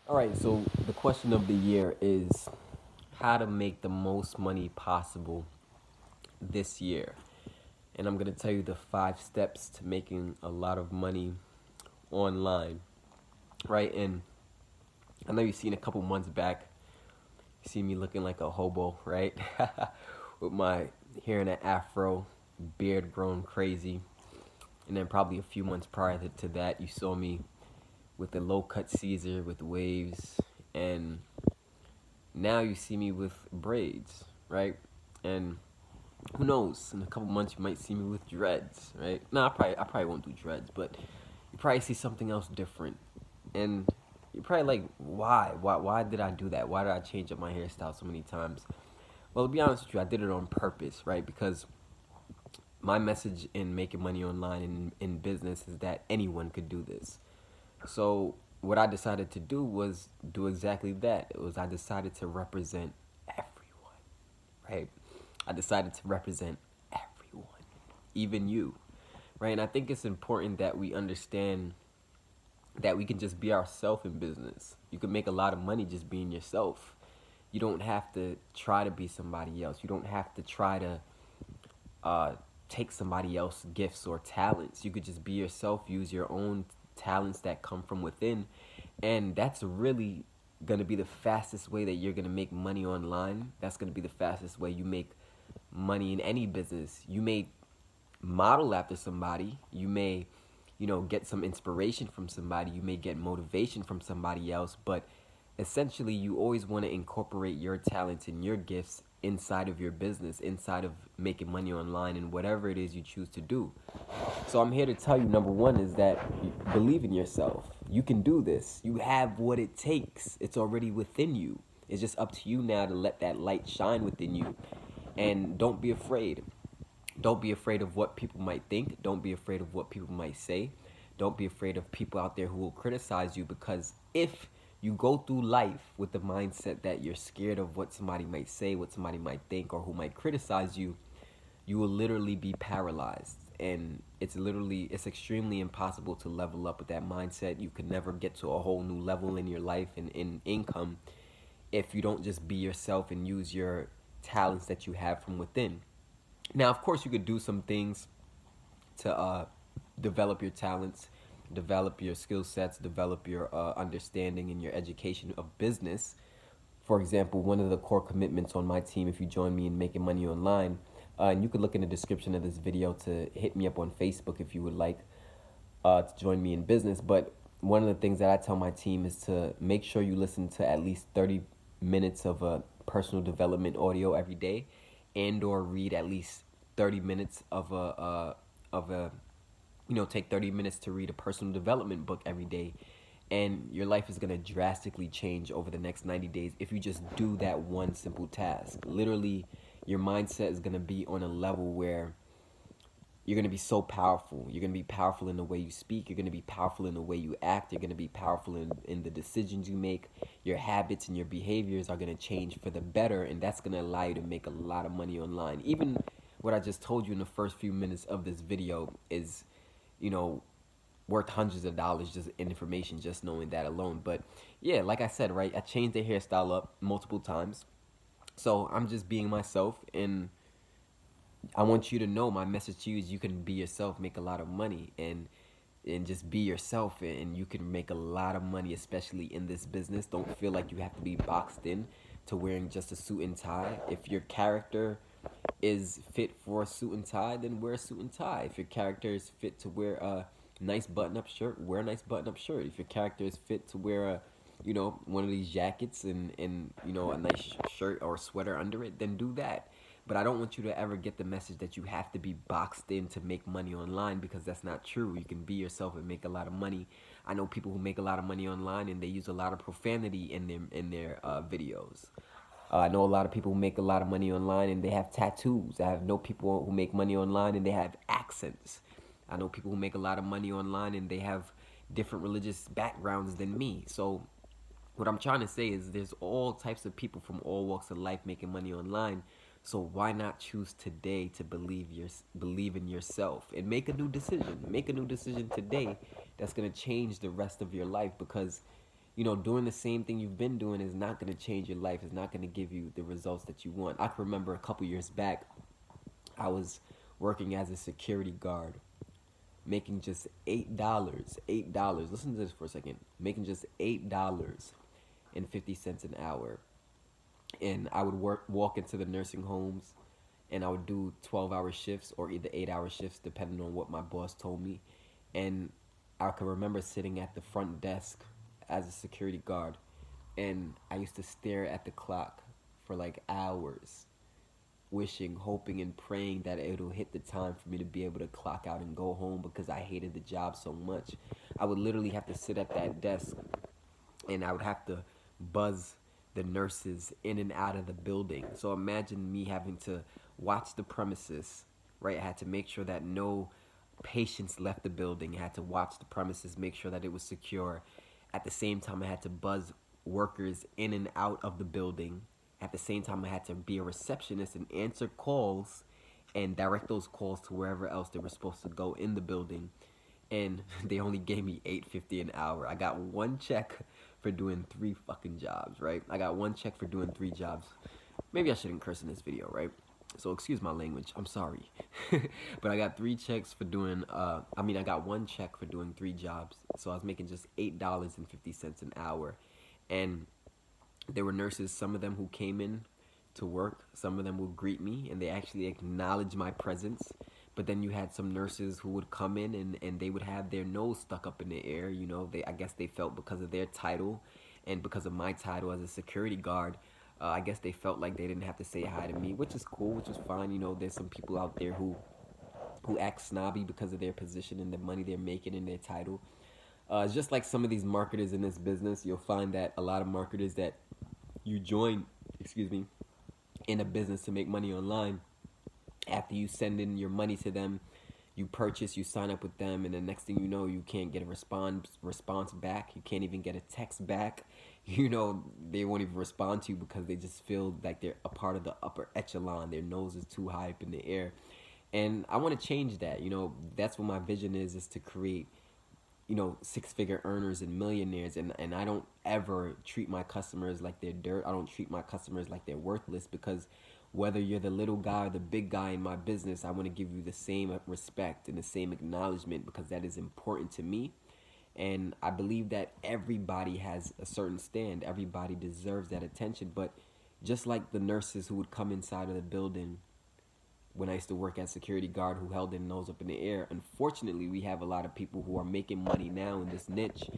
All right, so the question of the year is how to make the most money possible this year. And I'm going to tell you the 5 steps to making a lot of money online, right? And I know you've seen a couple months back, you see me looking like a hobo, right? With my hair in an afro, beard grown crazy. And then probably a few months prior to that, you saw me with the low cut Caesar with waves, and now you see me with braids, right? And who knows? In a couple months, you might see me with dreads, right? No, I probably won't do dreads, but you probably see something else different, and you're probably like, why did I do that? Why did I change up my hairstyle so many times? Well, to be honest with you, I did it on purpose, right? Because my message in making money online and in business is that anyone could do this. So what I decided to do was do exactly that. It was I decided to represent everyone, right? I decided to represent everyone, even you, right? And I think it's important that we understand that we can just be ourselves in business. You can make a lot of money just being yourself. You don't have to try to be somebody else. You don't have to try to uh, take somebody else's gifts or talents. You could just be yourself, use your own talents that come from within, and that's really going to be the fastest way that you're going to make money online. That's going to be the fastest way you make money in any business. You may model after somebody. You may, get some inspiration from somebody. You may get motivation from somebody else, but essentially you always want to incorporate your talents and your gifts inside of your business, inside of making money online and whatever it is you choose to do. So I'm here to tell you, number one is that you believe in yourself. You can do this. You have what it takes. It's already within you. It's just up to you now to let that light shine within you. And don't be afraid. Don't be afraid of what people might think. Don't be afraid of what people might say. Don't be afraid of people out there who will criticize you, because if you go through life with the mindset that you're scared of what somebody might say, what somebody might think, or who might criticize you, you will literally be paralyzed. And it's extremely impossible to level up with that mindset. You can never get to a whole new level in your life and in income if you don't just be yourself and use your talents that you have from within. Now, of course, you could do some things to develop your talents, develop your skill sets, develop your understanding and your education of business. For example, one of the core commitments on my team, if you join me in making money online, and you could look in the description of this video to hit me up on Facebook if you would like to join me in business. But one of the things that I tell my team is to make sure you listen to at least 30 minutes of a personal development audio every day, and or read at least 30 minutes of a take 30 minutes to read a personal development book every day, and your life is going to drastically change over the next 90 days if you just do that one simple task. Literally, your mindset is going to be on a level where you're going to be so powerful. You're going to be powerful in the way you speak. You're going to be powerful in the way you act. You're going to be powerful in the decisions you make. Your habits and your behaviors are going to change for the better, and that's going to allow you to make a lot of money online. Even what I just told you in the first few minutes of this video is, you know, worth hundreds of dollars just in information, just knowing that alone. But yeah, like I said, right, I changed the hairstyle up multiple times. So I'm just being myself, and I want you to know my message to you is you can be yourself, make a lot of money, and just be yourself, and you can make a lot of money, especially in this business. Don't feel like you have to be boxed in to wearing just a suit and tie. If your character is fit for a suit and tie, then wear a suit and tie. If your character is fit to wear a nice button-up shirt, wear a nice button-up shirt. If your character is fit to wear one of these jackets and a nice shirt or sweater under it, then do that. But I don't want you to ever get the message that you have to be boxed in to make money online, because that's not true. You can be yourself and make a lot of money. I know people who make a lot of money online and they use a lot of profanity in their videos. I know a lot of people who make a lot of money online and they have tattoos. I know people who make money online and they have accents. I know people who make a lot of money online and they have different religious backgrounds than me. So what I'm trying to say is there's all types of people from all walks of life making money online. So why not choose today to believe in yourself and make a new decision? Make a new decision today that's going to change the rest of your life, because doing the same thing you've been doing is not going to change your life. It's not going to give you the results that you want. I can remember a couple years back, I was working as a security guard, making just $8. $8. Listen to this for a second. Making just $8.50 an hour. And I would walk into the nursing homes, and I would do 12-hour shifts or either 8-hour shifts depending on what my boss told me. And I can remember sitting at the front desk as a security guard, and I used to stare at the clock for like hours, wishing, hoping, and praying that it'll hit the time for me to be able to clock out and go home because I hated the job so much. I would literally have to sit at that desk, and I would have to buzz the nurses in and out of the building. So imagine me having to watch the premises, right? I had to make sure that no patients left the building. I had to watch the premises, make sure that it was secure. At the same time, I had to buzz workers in and out of the building. At the same time, I had to be a receptionist and answer calls and direct those calls to wherever else they were supposed to go in the building. And they only gave me $8.50 an hour. I got one check for doing 3 fucking jobs, right? I got one check for doing 3 jobs. Maybe I shouldn't curse in this video, right? So excuse my language. I'm sorry. But I got 3 checks for doing, I got one check for doing 3 jobs. So I was making just $8.50 an hour. And there were nurses, some of them who came in to work, some of them would greet me and they actually acknowledged my presence. But then you had some nurses who would come in and they would have their nose stuck up in the air. I guess they felt because of their title and because of my title as a security guard, I guess they felt like they didn't have to say hi to me, which is cool, which is fine. There's some people out there who act snobby because of their position and the money they're making and their title. It's just like some of these marketers in this business. You'll find that a lot of marketers that you join, in a business to make money online, after you send in your money to them, you purchase, you sign up with them, and the next thing you know, you can't get a response back. You can't even get a text back. They won't even respond to you because they just feel like they're a part of the upper echelon. Their nose is too high up in the air. And I want to change that. That's what my vision is to create, 6-figure earners and millionaires. And I don't ever treat my customers like they're dirt. I don't treat my customers like they're worthless, because whether you're the little guy or the big guy in my business, I want to give you the same respect and the same acknowledgement, because that is important to me. And I believe that everybody has a certain stand. Everybody deserves that attention. But just like the nurses who would come inside of the building when I used to work as security guard, who held their nose up in the air, unfortunately, we have a lot of people who are making money now in this niche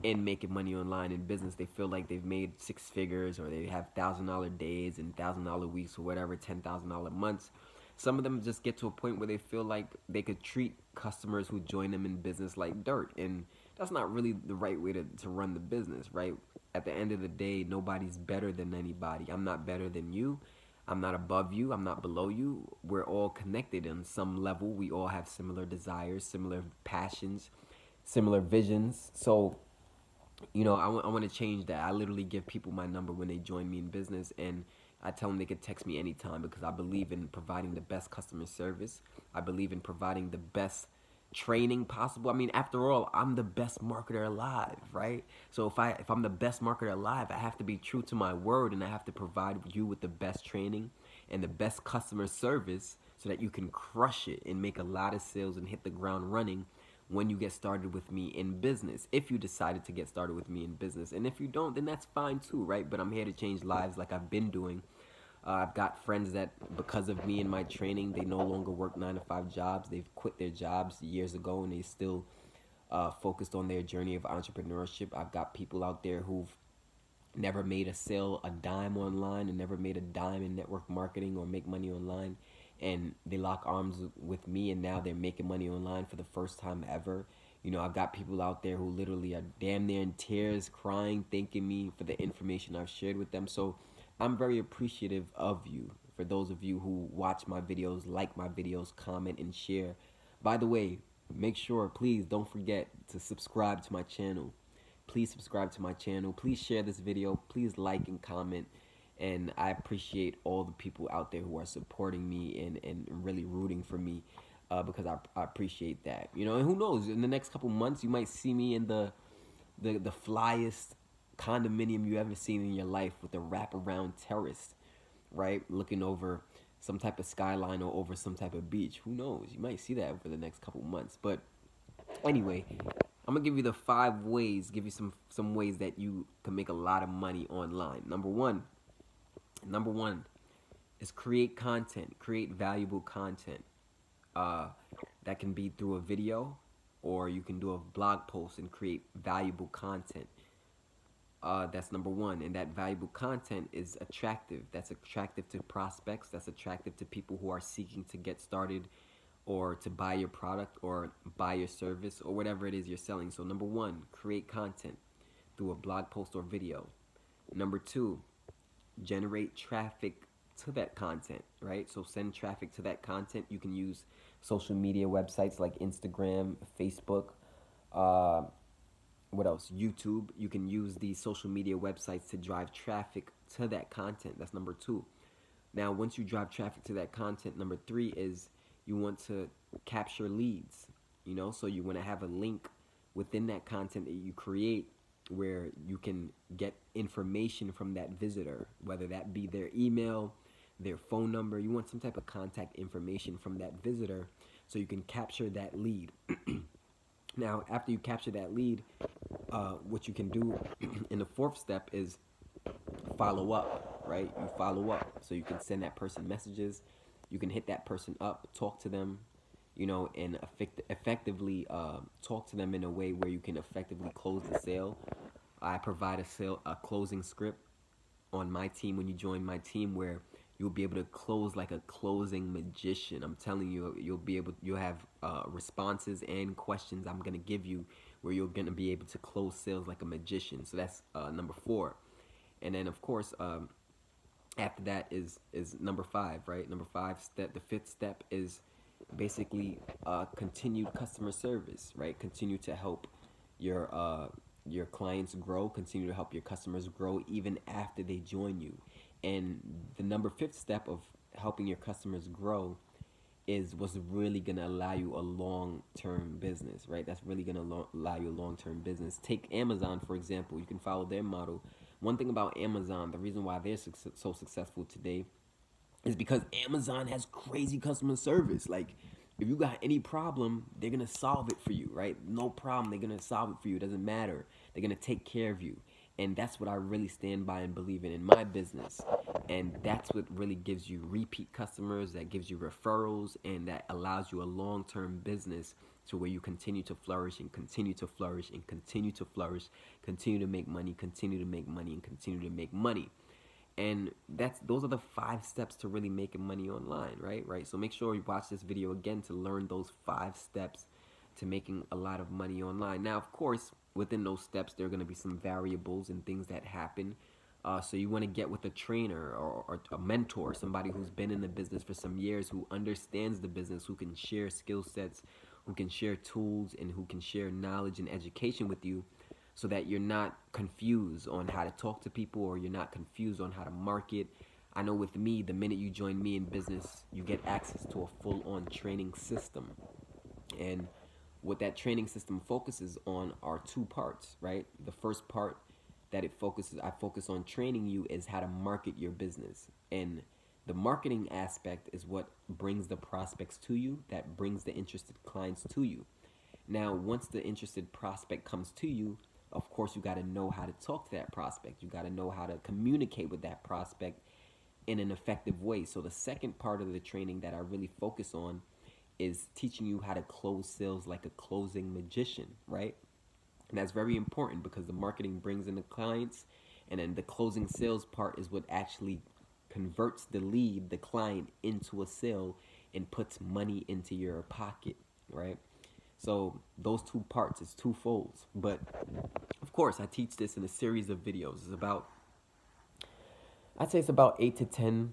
and making money online in business. They feel like they've made 6 figures, or they have $1,000 days and $1,000 weeks or whatever, $10,000 months. Some of them just get to a point where they feel like they could treat customers who join them in business like dirt. And that's not really the right way to run the business, right? At the end of the day, nobody's better than anybody. I'm not better than you. I'm not above you. I'm not below you. We're all connected on some level. We all have similar desires, similar passions, similar visions. So, I want to change that. I literally give people my number when they join me in business, and I tell them they could text me anytime, because I believe in providing the best customer service. I believe in providing the best training possible. After all, I'm the best marketer alive, right? So if I'm the best marketer alive, I have to be true to my word, and I have to provide you with the best training and the best customer service so that you can crush it and make a lot of sales and hit the ground running when you get started with me in business. If you decided to get started with me in business, and if you don't, then that's fine too, right? But I'm here to change lives like I've been doing. I've got friends that, because of me and my training, they no longer work 9-to-5 jobs. They've quit their jobs years ago, and they still focused on their journey of entrepreneurship. I've got people out there who've never made a dime online, and never made a dime in network marketing or make money online. And they lock arms with me, and now they're making money online for the first time ever. I've got people out there who literally are damn near in tears, crying, thanking me for the information I've shared with them. So I'm very appreciative of you. For those of you who watch my videos, like my videos, comment, and share. By the way, make sure, please don't forget to subscribe to my channel. Please subscribe to my channel. Please share this video. Please like and comment. And I appreciate all the people out there who are supporting me and really rooting for me, because I appreciate that. And who knows, in the next couple months, you might see me in the flyest condominium you ever seen in your life with a wraparound terrace, right? Looking over some type of skyline or over some type of beach. Who knows? You might see that over the next couple months. But anyway, I'm gonna give you the 5 ways, give you some ways that you can make a lot of money online. Number one is create content, create valuable content. Uh, that can be through a video, or you can do a blog post and create valuable content. That's number one, and that valuable content is attractive. That's attractive to prospects. That's attractive to people who are seeking to get started, or to buy your product, or buy your service, or whatever it is you're selling. So number one, create content through a blog post or video. Number two, generate traffic to that content, right? So send traffic to that content. You can use social media websites like Instagram, Facebook, uh, what else? YouTube. You can use these social media websites to drive traffic to that content. That's number two. Now, once you drive traffic to that content, number three is you want to capture leads. So you want to have a link within that content that you create where you can get information from that visitor, whether that be their email, their phone number. You want some type of contact information from that visitor so you can capture that lead. Now, after you capture that lead, what you can do in the fourth step is follow up, right? You follow up. So you can send that person messages. You can hit that person up, talk to them, and effectively talk to them in a way where you can effectively close the sale. I provide a closing script on my team when you join my team, where you'll be able to close like a closing magician. I'm telling you, you'll have responses and questions I'm gonna give you where you're gonna be able to close sales like a magician. So that's number four, and then of course after that is number five, right? Number five step. The fifth step is basically continued customer service, right? Continue to help your clients grow. Continue to help your customers grow even after they join you. And the fifth step of helping your customers grow is what's really going to allow you a long-term business, right? That's really going to allow you a long-term business. Take Amazon, for example. You can follow their model. One thing about Amazon, the reason why they're so successful today is because Amazon has crazy customer service. Like, if you got any problem, they're going to solve it for you, right? No problem. They're going to solve it for you. It doesn't matter. They're going to take care of you. And that's what I really stand by and believe in my business. And that's what really gives you repeat customers, that gives you referrals, and that allows you a long-term business to where you continue to flourish and continue to flourish and continue to flourish, continue to make money, continue to make money, and continue to make money. And those are the 5 steps to really making money online, right? So make sure you watch this video again to learn those 5 steps to making a lot of money online. Now, of course, within those steps, there are going to be some variables and things that happen. So you want to get with a trainer or a mentor, somebody who's been in the business for some years, who understands the business, who can share skill sets, who can share tools, and who can share knowledge and education with you, so that you're not confused on how to talk to people, or you're not confused on how to market. I know with me, the minute you join me in business, you get access to a full-on training system. And what that training system focuses on are 2 parts, right? The first part that I focus on training you is how to market your business. And the marketing aspect is what brings the prospects to you, that brings the interested clients to you. Now, once the interested prospect comes to you, of course, you got to know how to talk to that prospect. You got to know how to communicate with that prospect in an effective way. So the second part of the training that I really focus on is teaching you how to close sales like a closing magician, right? And that's very important because the marketing brings in the clients, and then the closing sales part is what actually converts the lead, the client, into a sale and puts money into your pocket, right? So those 2 parts is twofold. But of course, I teach this in a series of videos. I'd say it's about 8 to 10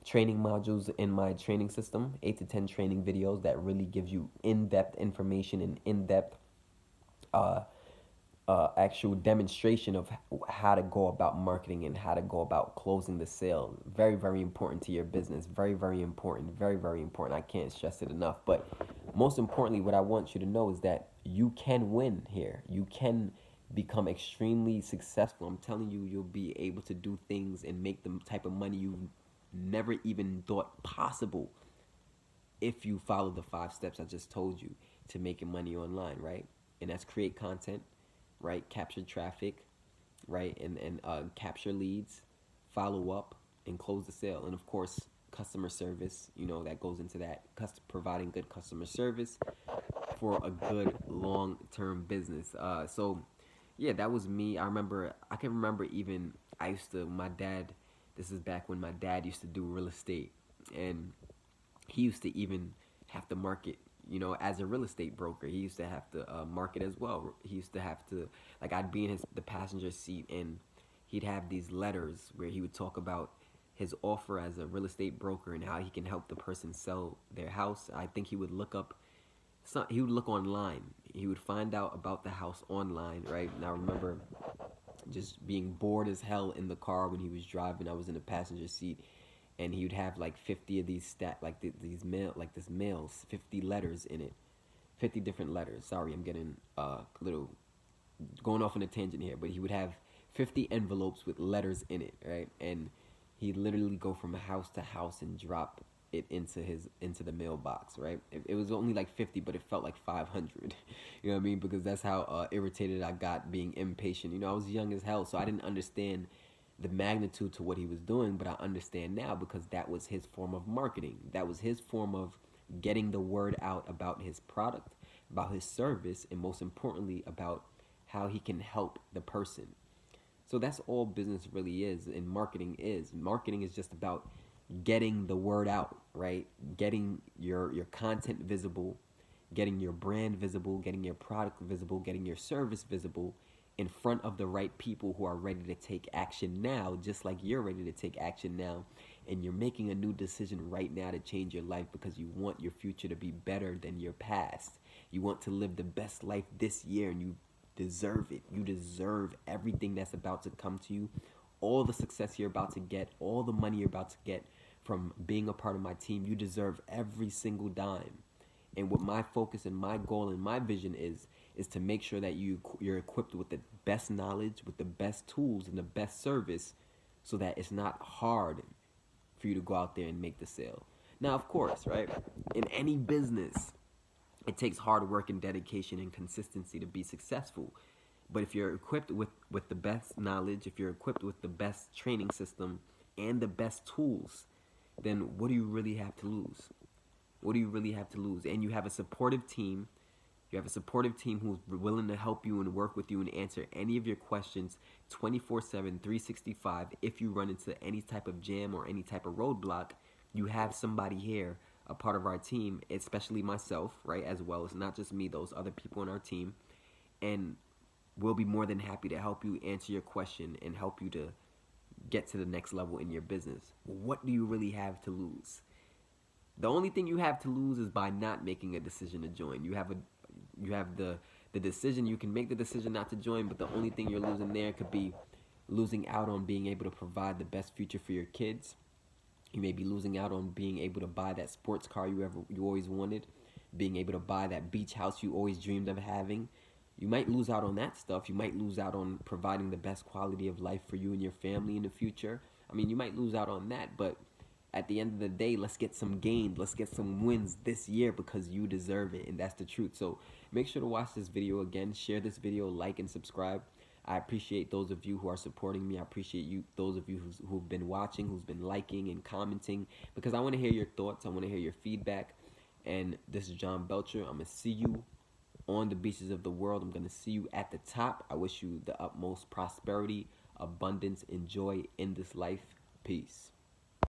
training modules in my training system, 8 to 10 training videos that really gives you in-depth information and in-depth actual demonstration of how to go about marketing and how to go about closing the sale. Very, very important to your business. Very, very important. Very, very important. I can't stress it enough. But most importantly, what I want you to know is that you can win here. You can become extremely successful. I'm telling you, you'll be able to do things and make the type of money you never even thought possible if you follow the 5 steps I just told you to making money online, right? And that's create content, right? Capture traffic, right? And capture leads, follow up, and close the sale. And of course, customer service, that goes into that. Providing good customer service for a good long-term business. So yeah, that was me. I can remember even my dad, this is back when my dad used to do real estate, and he used to even have to market, as a real estate broker. He used to have to market as well. He used to have to, like, I'd be in the passenger seat, and he'd have these letters where he would talk about his offer as a real estate broker and how he can help the person sell their house. I think he would look up, he would look online. He would find out about the house online, right? And I remember just being bored as hell in the car when he was driving. I was in the passenger seat, and he would have like 50 of these these mails, 50 letters in it, 50 different letters. Sorry, I'm getting little going off on a tangent here, but he would have 50 envelopes with letters in it, right? And he'd literally go from house to house and drop it into the mailbox, right? It was only like 50, but it felt like 500. You know what I mean? Because that's how irritated I got, being impatient. I was young as hell, so I didn't understand the magnitude to what he was doing, but I understand now because that was his form of marketing. That was his form of getting the word out about his product, about his service, and most importantly, about how he can help the person. So that's all business really is, and marketing is. Marketing is just about getting the word out, right? Getting your content visible, getting your brand visible, getting your product visible, getting your service visible in front of the right people who are ready to take action now, just like you're ready to take action now. And you're making a new decision right now to change your life because you want your future to be better than your past. You want to live the best life this year, and you deserve it. You deserve everything that's about to come to you, all the success you're about to get, all the money you're about to get from being a part of my team. You deserve every single dime. And what my focus and my goal and my vision is to make sure that you're equipped with the best knowledge, with the best tools, and the best service, so that it's not hard for you to go out there and make the sale. Now, of course, right, in any business, it takes hard work and dedication and consistency to be successful. But if you're equipped with the best knowledge, if you're equipped with the best training system and the best tools, then what do you really have to lose? What do you really have to lose? And you have a supportive team. You have a supportive team who's willing to help you and work with you and answer any of your questions 24/7, 365. If you run into any type of jam or any type of roadblock, you have somebody here, a part of our team, especially myself, right, as well. It's not just me, those other people on our team. And we'll be more than happy to help you answer your question and help you to get to the next level in your business. What do you really have to lose? The only thing you have to lose is by not making a decision to join. You have the decision. You can make the decision not to join, but the only thing you're losing there could be losing out on being able to provide the best future for your kids. You may be losing out on being able to buy that sports car you always wanted, being able to buy that beach house you always dreamed of having. You might lose out on that stuff. You might lose out on providing the best quality of life for you and your family in the future. I mean, you might lose out on that, but at the end of the day, let's get some gains. Let's get some wins this year because you deserve it, and that's the truth. So make sure to watch this video again. Share this video, like, and subscribe. I appreciate those of you who are supporting me. I appreciate those of you who've been watching, who's been liking and commenting, because I want to hear your thoughts. I want to hear your feedback. And this is John Belcher. I'm going to see you on the beaches of the world. I'm going to see you at the top. I wish you the utmost prosperity, abundance, and joy in this life. Peace.